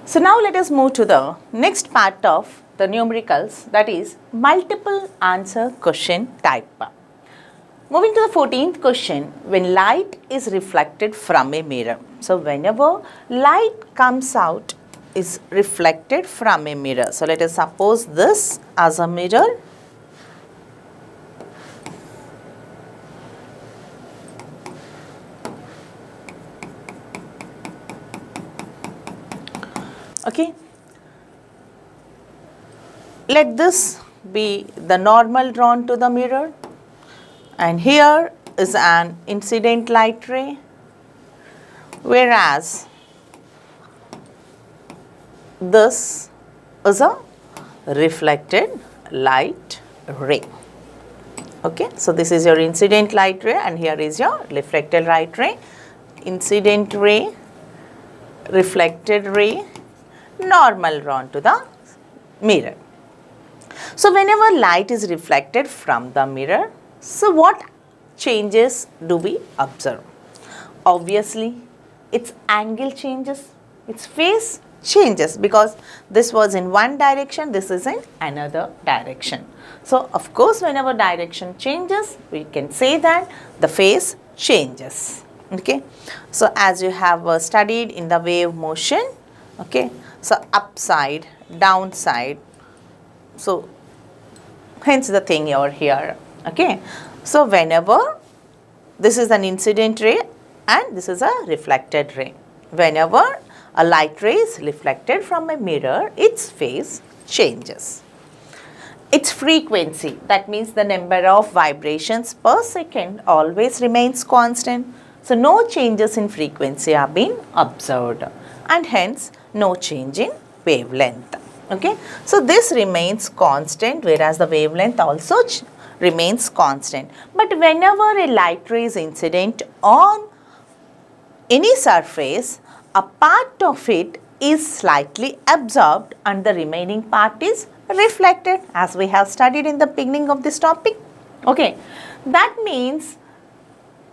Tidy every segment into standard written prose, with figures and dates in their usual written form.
So now let us move to the next part of the numericals, that is multiple answer question type. Moving to the 14th question, when light is reflected from a mirror. So whenever light comes out is reflected from a mirror. So let us suppose this as a mirror. Okay. Let this be the normal drawn to the mirror, and here is an incident light ray, whereas this is a reflected light ray. Okay, so this is your incident light ray and here is your reflected light ray. Incident ray, reflected ray, normal drawn to the mirror. So whenever light is reflected from the mirror, so what changes do we observe? Obviously, its angle changes, its phase changes, because this was in one direction, this is in another direction. So of course, whenever direction changes, we can say that the phase changes. Okay, so as you have studied in the wave motion, okay, so upside, downside, so hence the thing over here. Okay, so whenever this is an incident ray and this is a reflected ray, whenever a light ray is reflected from a mirror, its phase changes. Its frequency, that means the number of vibrations per second, always remains constant. So no changes in frequency are being observed, and hence no change in wavelength. Okay, so this remains constant, whereas the wavelength also remains constant. But whenever a light ray is incident on any surface, a part of it is slightly absorbed and the remaining part is reflected, as we have studied in the beginning of this topic. Okay, that means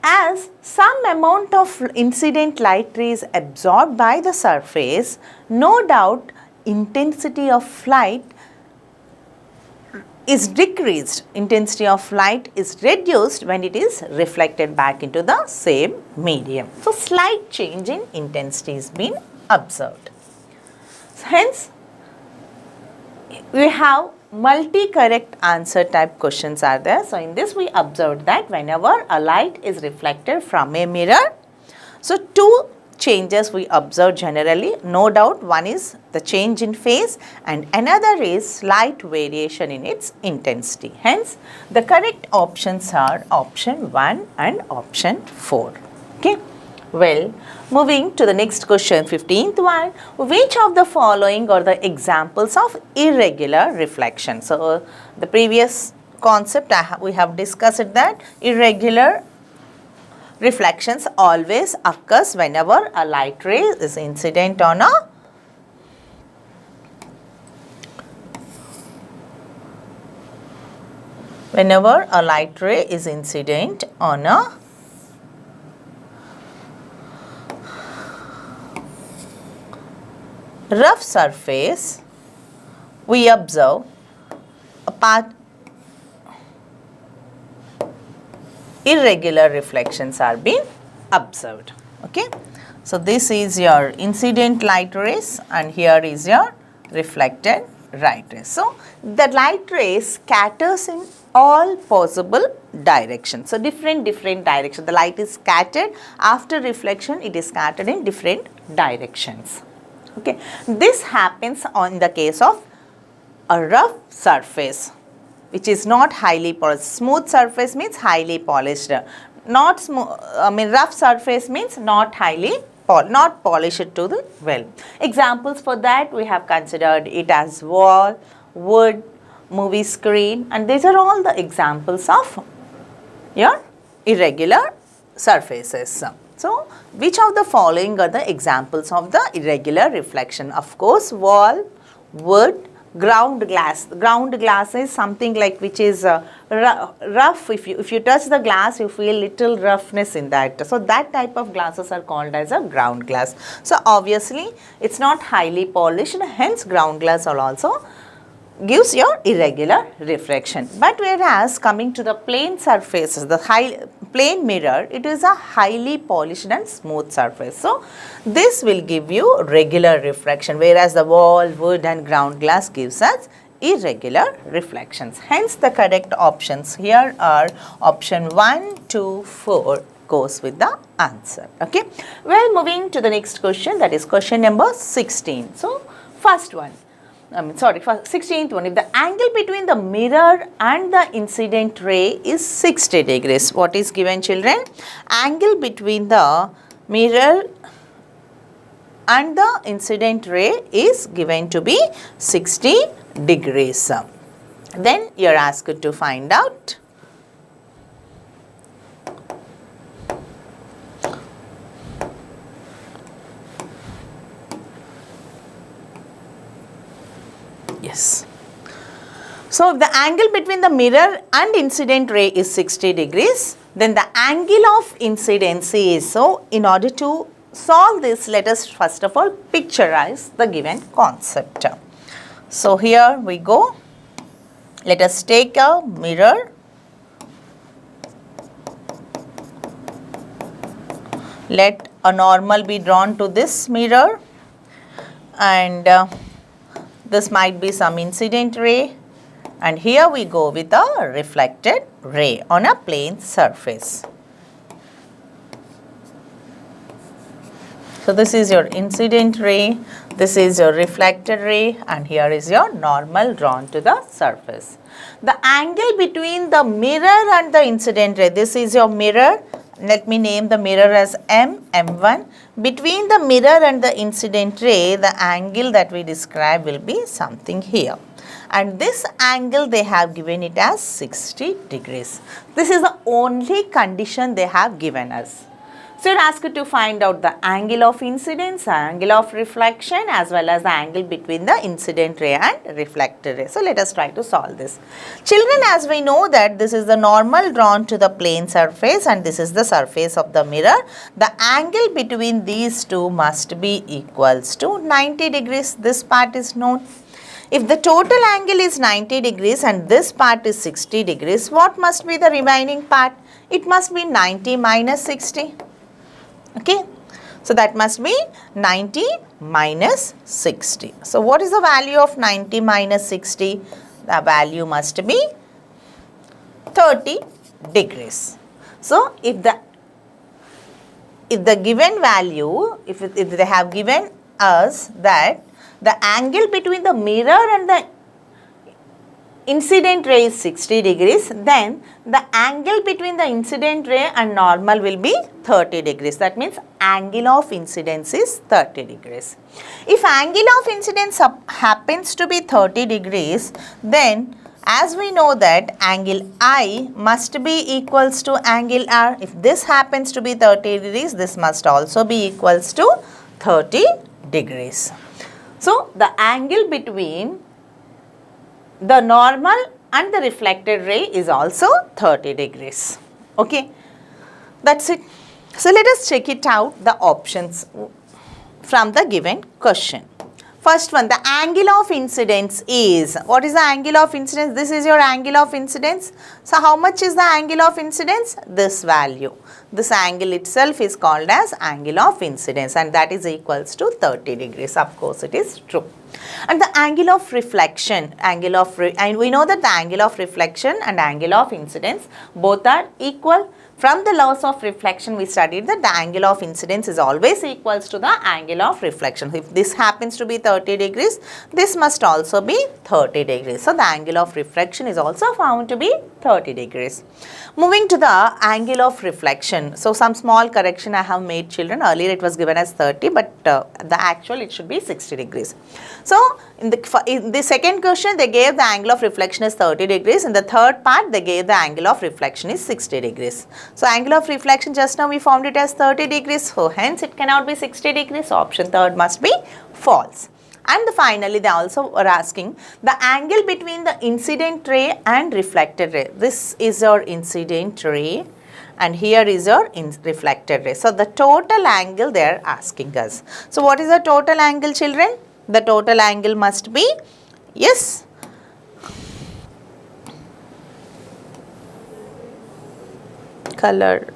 as some amount of incident light ray is absorbed by the surface, no doubt intensity of light is decreased, intensity of light is reduced when it is reflected back into the same medium. So slight change in intensity is being observed. Hence, we have multi-correct answer type questions are there. So in this we observed that whenever a light is reflected from a mirror, so two changes we observe generally. No doubt one is the change in phase and another is slight variation in its intensity. Hence, the correct options are option 1 and option 4. Okay. Well, moving to the next question, 15th one. Which of the following are the examples of irregular reflection? So, the previous concept we have discussed that irregular reflections always occurs whenever a light ray is incident on a rough surface, we observe a part irregular reflections are being observed. Okay, so this is your incident light rays and here is your reflected light rays. So the light rays scatters in all possible directions. So different directions. The light is scattered after reflection. It is scattered in different directions. Okay, this happens on the case of a rough surface, which is not highly polished. Smooth surface means highly polished. Not smooth, rough surface means not highly not polished to the well. Examples for that we have considered it as wall, wood, movie screen, and these are all the examples of your irregular surfaces. So, which of the following are the examples of the irregular reflection? Of course, wall, wood, ground glass. Ground glass is something like which is rough. If you touch the glass, you feel little roughness in that. So that type of glasses are called as a ground glass. So obviously it's not highly polished, hence ground glass are also gives your irregular refraction. But whereas coming to the plane surfaces, the plane mirror, it is a highly polished and smooth surface. So this will give you regular refraction, whereas the wall, wood and ground glass gives us irregular reflections. Hence the correct options here are option 1, 2, 4 goes with the answer. Okay. Well, moving to the next question, that is question number 16. So first one. For 16th one, if the angle between the mirror and the incident ray is 60 degrees, what is given, children? Angle between the mirror and the incident ray is given to be 60 degrees. Then you are asked to find out yes. So, if the angle between the mirror and incident ray is 60 degrees, then the angle of incidence is, so in order to solve this, let us first of all picturize the given concept. So, here we go. Let us take a mirror. Let a normal be drawn to this mirror, and this might be some incident ray, and here we go with a reflected ray on a plane surface. So this is your incident ray, this is your reflected ray, and here is your normal drawn to the surface. The angle between the mirror and the incident ray, this is your mirror. Let me name the mirror as M1. Between the mirror and the incident ray, the angle that we describe will be something here. And this angle they have given it as 60 degrees. This is the only condition they have given us. So you are asked to find out the angle of incidence, angle of reflection, as well as the angle between the incident ray and reflected ray. So let us try to solve this. Children, as we know that this is the normal drawn to the plane surface and this is the surface of the mirror, the angle between these two must be equals to 90 degrees. This part is known. If the total angle is 90 degrees and this part is 60 degrees, what must be the remaining part? It must be 90 minus 60. Okay, so that must be 90 minus 60. So what is the value of 90 minus 60? The value must be 30 degrees. So if the given value, if they have given us that the angle between the mirror and the incident ray is 60 degrees, then the angle between the incident ray and normal will be 30 degrees. That means angle of incidence is 30 degrees. If angle of incidence happens to be 30 degrees, then as we know that angle I must be equals to angle R. If this happens to be 30 degrees, this must also be equals to 30 degrees. So the angle between the normal and the reflected ray is also 30 degrees. Okay, that's it. So let us check it out, the options from the given question. First one, the angle of incidence is, what is the angle of incidence? This is your angle of incidence. So how much is the angle of incidence? This value. This angle itself is called as angle of incidence, and that is equals to 30 degrees. Of course, it is true. And the angle of reflection, and we know that the angle of reflection and angle of incidence both are equal. From the laws of reflection, we studied that the angle of incidence is always equals to the angle of reflection. If this happens to be 30 degrees, this must also be 30 degrees. So the angle of reflection is also found to be 30 degrees. Moving to the angle of reflection. So some small correction I have made, children. Earlier it was given as 30, but the actual it should be 60 degrees. So in the second question, they gave the angle of reflection as 30 degrees. In the third part, they gave the angle of reflection is 60 degrees. So angle of reflection, just now we found it as 30 degrees. So hence it cannot be 60 degrees. So option third must be false. And finally, they also are asking the angle between the incident ray and reflected ray. This is your incident ray and here is your reflected ray. So, the total angle they are asking us. So, what is the total angle, children? The total angle must be, yes, color.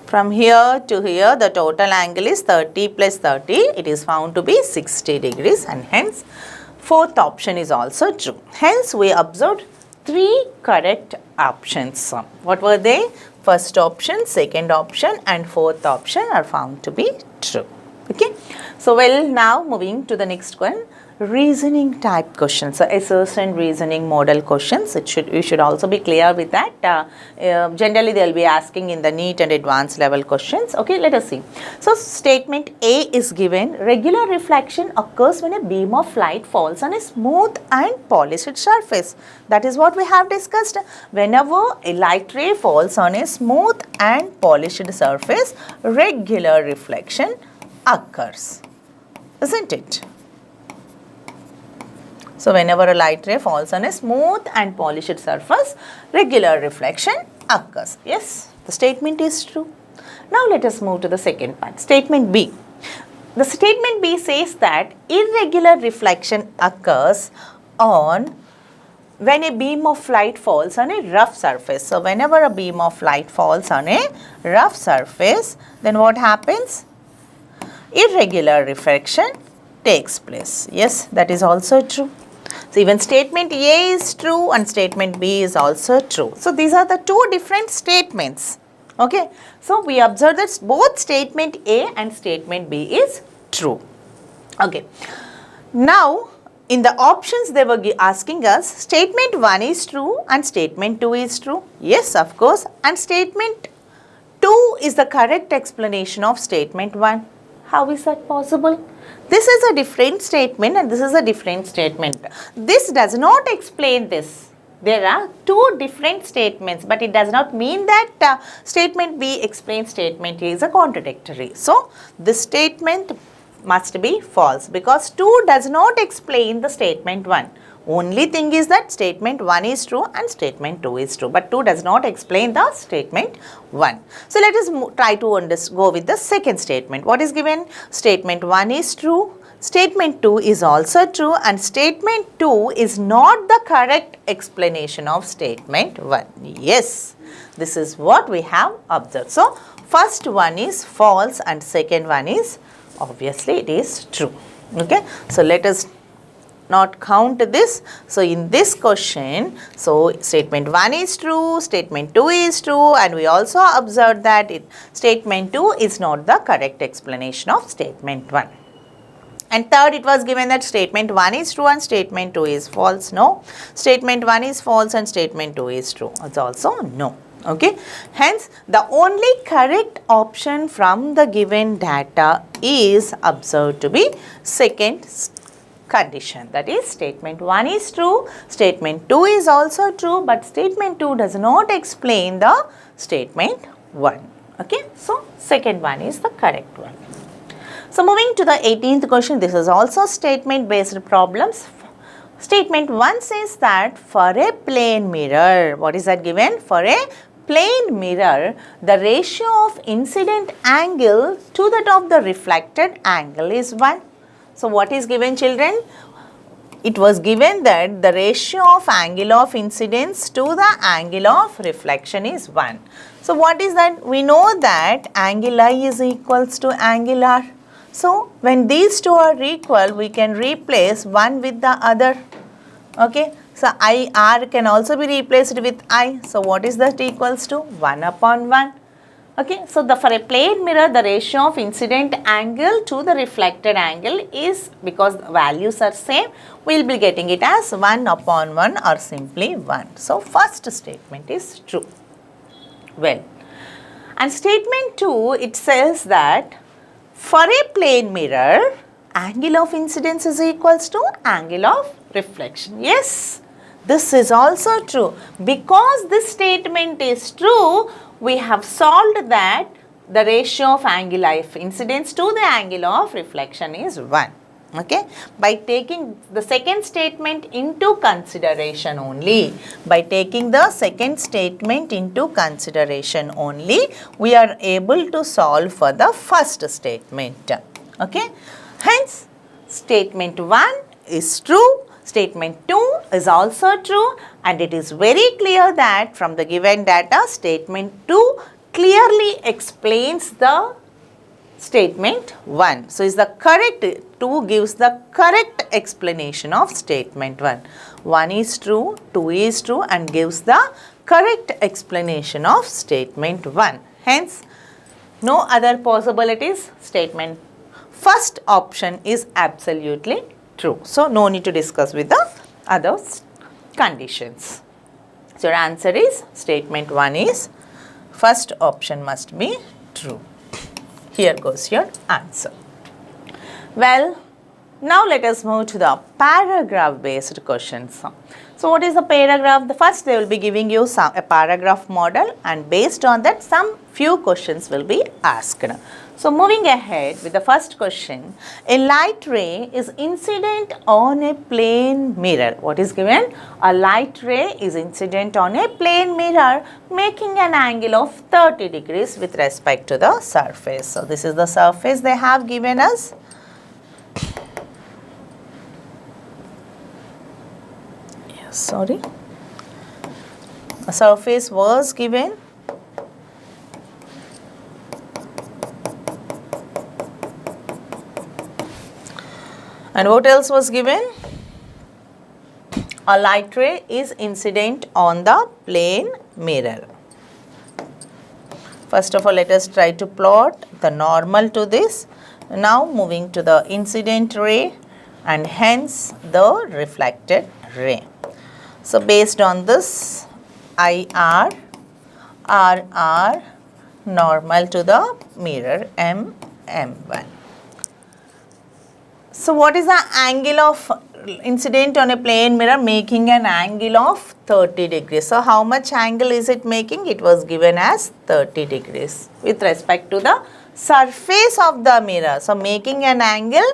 From here to here, the total angle is 30 plus 30. It is found to be 60 degrees and hence fourth option is also true. Hence, we observed 3 correct options. What were they? First option, second option and fourth option are found to be true. Okay. So, well, now moving to the next one. Reasoning type questions, so assertion reasoning model questions. You should also be clear with that. Generally, they will be asking in the NEET and advanced level questions. Okay, let us see. So, statement A is given: regular reflection occurs when a beam of light falls on a smooth and polished surface. That is what we have discussed. Whenever a light ray falls on a smooth and polished surface, regular reflection occurs, isn't it? So, whenever a light ray falls on a smooth and polished surface, regular reflection occurs. Yes, the statement is true. Now, let us move to the second part, statement B. The statement B says that irregular reflection occurs on when a beam of light falls on a rough surface. So, whenever a beam of light falls on a rough surface, then what happens? Irregular reflection takes place. Yes, that is also true. So, even statement A is true and statement B is also true. So, these are the two different statements. Okay. So, we observe that both statement A and statement B is true. Okay. Now, in the options they were asking us, statement 1 is true and statement 2 is true. Yes, of course. And statement 2 is the correct explanation of statement 1. How is that possible? This is a different statement and this is a different statement. This does not explain this. There are two different statements, but it does not mean that statement B explains statement A is a contradictory. So, this statement must be false because 2 does not explain the statement 1. Only thing is that statement 1 is true and statement 2 is true, but 2 does not explain the statement 1. So, let us try to go with the second statement. What is given? Statement 1 is true, statement 2 is also true and statement 2 is not the correct explanation of statement 1. Yes, this is what we have observed. So, first one is false and second one is obviously it is true. Okay. So, let us not count this. So, in this question, so statement 1 is true, statement 2 is true and we also observed that statement 2 is not the correct explanation of statement 1. And third, it was given that statement 1 is true and statement 2 is false. No. Statement 1 is false and statement 2 is true. It's also no. Okay. Hence, the only correct option from the given data is observed to be second condition, that is statement 1 is true, statement 2 is also true, but statement 2 does not explain the statement 1. Okay. So, second one is the correct one. So, moving to the 18th question, this is also statement based problems. Statement 1 says that for a plane mirror, what is that given? For a plane mirror, the ratio of incident angle to that of the reflected angle is 1. So, what is given, children? It was given that the ratio of angle of incidence to the angle of reflection is 1. So, what is that? We know that angle I is equals to angle R. So, when these two are equal, we can replace one with the other. Okay. So, R can also be replaced with I. So, what is that equals to? 1 upon 1. Okay, so for a plane mirror, the ratio of incident angle to the reflected angle is, because the values are same, we will be getting it as 1 upon 1 or simply 1. So, first statement is true. Well, and statement 2, it says that for a plane mirror, angle of incidence is equals to angle of reflection. Yes, this is also true. Because this statement is true, we have solved that the ratio of angle of incidence to the angle of reflection is 1. Okay, by taking the second statement into consideration only, we are able to solve for the first statement. Okay, hence statement 1 is true, statement 2 is also true, and it is very clear that from the given data, statement 2 clearly explains the statement 1. So, is the correct, 2 gives the correct explanation of statement 1. 1 is true, 2 is true, and gives the correct explanation of statement 1. Hence, no other possibilities. Statement first option is absolutely true. So, no need to discuss with the other conditions. So, your answer is statement 1 is first option must be true. Here goes your answer. Well, now let us move to the paragraph based questions. So, what is the paragraph? The first they will be giving you a paragraph model, and based on that some few questions will be asked. So, moving ahead with the first question, a light ray is incident on a plane mirror. What is given? A light ray is incident on a plane mirror making an angle of 30 degrees with respect to the surface. So, this is the surface they have given us. Sorry, a surface was given. And what else was given? A light ray is incident on the plane mirror. First of all, let us try to plot the normal to this. Now moving to the incident ray and hence the reflected ray. So, based on this, IR, RR, normal to the mirror, M1. So, what is the angle of incident on a plane mirror? Making an angle of 30 degrees. So, how much angle is it making? It was given as 30 degrees with respect to the surface of the mirror. So, making an angle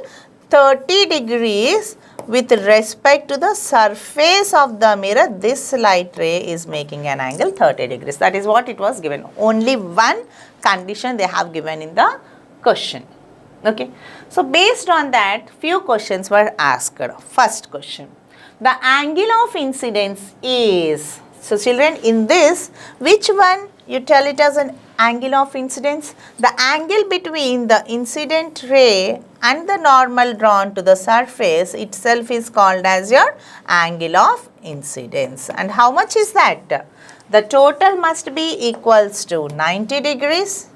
30 degrees with respect to the surface of the mirror, this light ray is making an angle 30 degrees. That is what it was given. Only one condition they have given in the question. Okay. So, based on that, few questions were asked. First question, the angle of incidence is, so children, in this, which one you tell it as an angle of incidence? The angle between the incident ray and the normal drawn to the surface itself is called as your angle of incidence. And how much is that? The total must be equals to 90 degrees.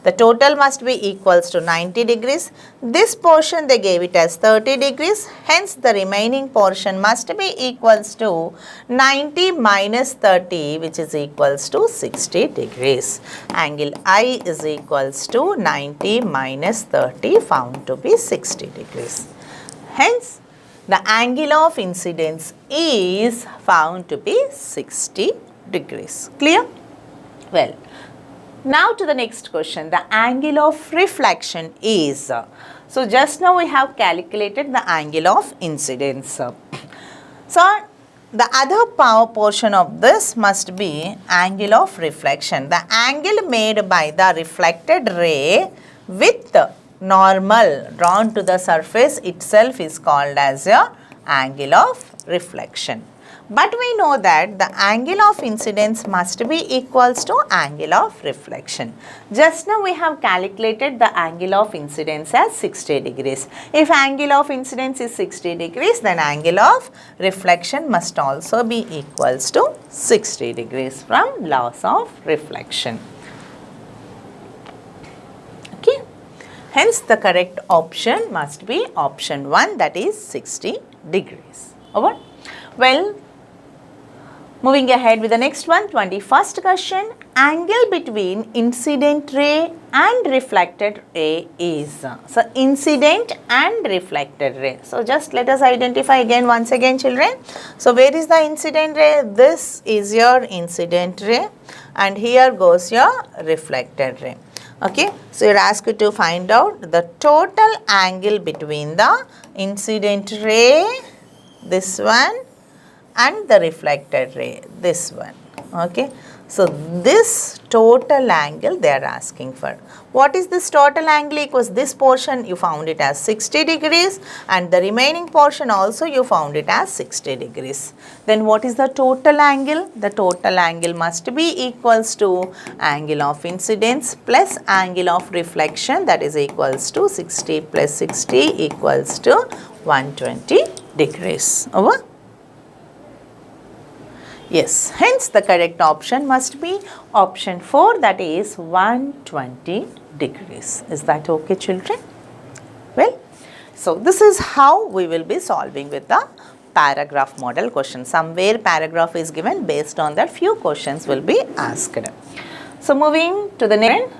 The total must be equals to 90 degrees. This portion they gave it as 30 degrees. Hence, the remaining portion must be equals to 90 minus 30, which is equals to 60 degrees. Angle I is equals to 90 minus 30, found to be 60 degrees. Hence, the angle of incidence is found to be 60 degrees. Clear? Well, now to the next question, the angle of reflection is. So, just now we have calculated the angle of incidence. So, the other power portion of this must be angle of reflection. The angle made by the reflected ray with normal drawn to the surface itself is called as a angle of reflection. But we know that the angle of incidence must be equals to angle of reflection. Just now we have calculated the angle of incidence as 60 degrees. If angle of incidence is 60 degrees, then angle of reflection must also be equals to 60 degrees from laws of reflection. Okay. Hence, the correct option must be option 1, that is 60 degrees. Over. Well, moving ahead with the next one, 21st question, angle between incident ray and reflected ray is. So, incident and reflected ray. So, just let us identify again once again children. So, where is the incident ray? This is your incident ray and here goes your reflected ray. Okay, so you're asked to find out the total angle between the incident ray, this one, and the reflected ray, this one. Okay, so this total angle they are asking for. What is this total angle? Equals this portion you found it as 60 degrees and the remaining portion also you found it as 60 degrees. Then what is the total angle? The total angle must be equals to angle of incidence plus angle of reflection, that is equals to 60 plus 60 equals to 120 degrees. Over? Yes, hence the correct option must be option 4, that is 120 degrees. Is that okay, children? Well, so this is how we will be solving with the paragraph model question. Somewhere paragraph is given, based on that few questions will be asked. So moving to the next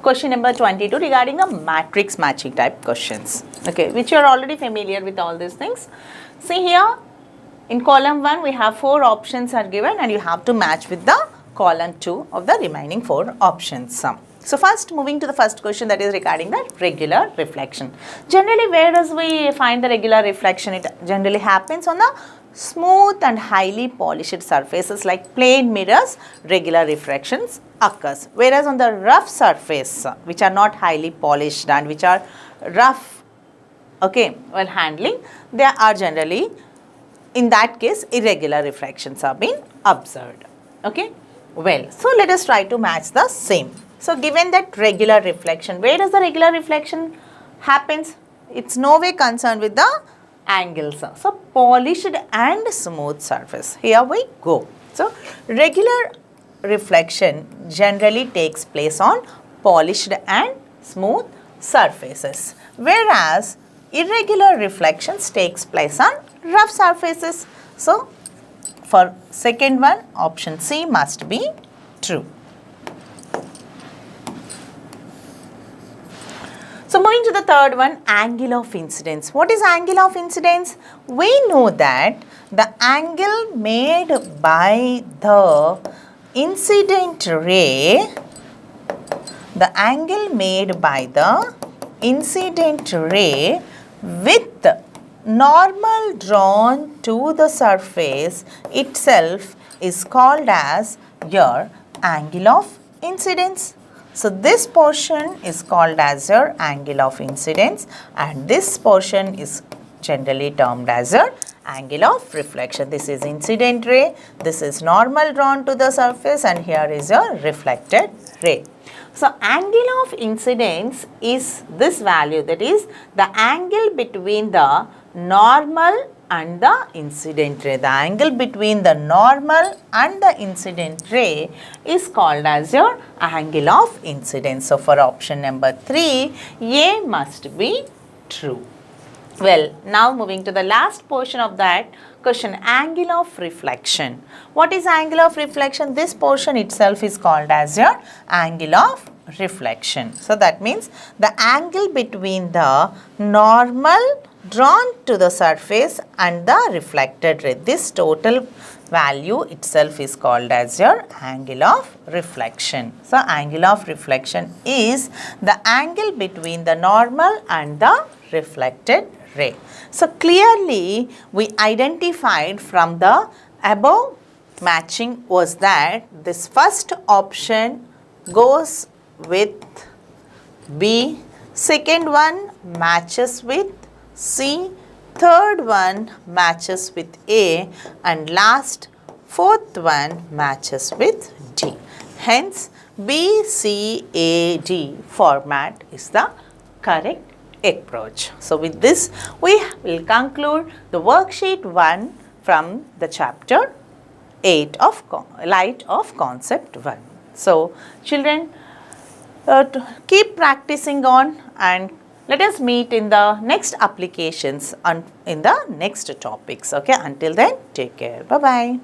question number 22 regarding the matrix matching type questions. Okay, which you are already familiar with all these things. See here, in column 1 we have 4 options are given and you have to match with the column 2 of the remaining 4 options. So first, moving to the first question, that is regarding the regular reflection. Generally, where does we find the regular reflection? It generally happens on the smooth and highly polished surfaces like plane mirrors, regular reflections occurs. Whereas on the rough surface, which are not highly polished and which are rough, okay, while handling, they are generally, in that case, irregular refractions are being observed. Okay, well, so let us try to match the same. So given that regular reflection, where does the regular reflection happens? It's no way concerned with the angles. So polished and smooth surface. Here we go. So regular reflection generally takes place on polished and smooth surfaces, whereas irregular reflections takes place on rough surfaces. So for second one, option C must be true. So moving to the third one, angle of incidence. What is angle of incidence? We know that the angle made by the incident ray, the angle made by the incident ray with normal drawn to the surface itself is called as your angle of incidence. So this portion is called as your angle of incidence and this portion is generally termed as your angle of reflection. This is incident ray, this is normal drawn to the surface, and here is your reflected ray. So angle of incidence is this value, that is the angle between the normal and the incident ray. The angle between the normal and the incident ray is called as your angle of incidence. So for option number 3, A must be true. Well, now moving to the last portion of that question, angle of reflection. What is angle of reflection? This portion itself is called as your angle of reflection. So that means the angle between the normal drawn to the surface and the reflected ray. This total value itself is called as your angle of reflection. So angle of reflection is the angle between the normal and the reflected ray. So clearly we identified from the above matching was that this first option goes with B, second one matches with C, third one matches with A, and last fourth one matches with D. Hence B, C, A, D format is the correct approach. So with this we will conclude the worksheet 1 from the chapter 8 of Light of Concept 1. So children, keep practicing on and let us meet in the next applications in the next topics. Okay, until then, take care. Bye-bye.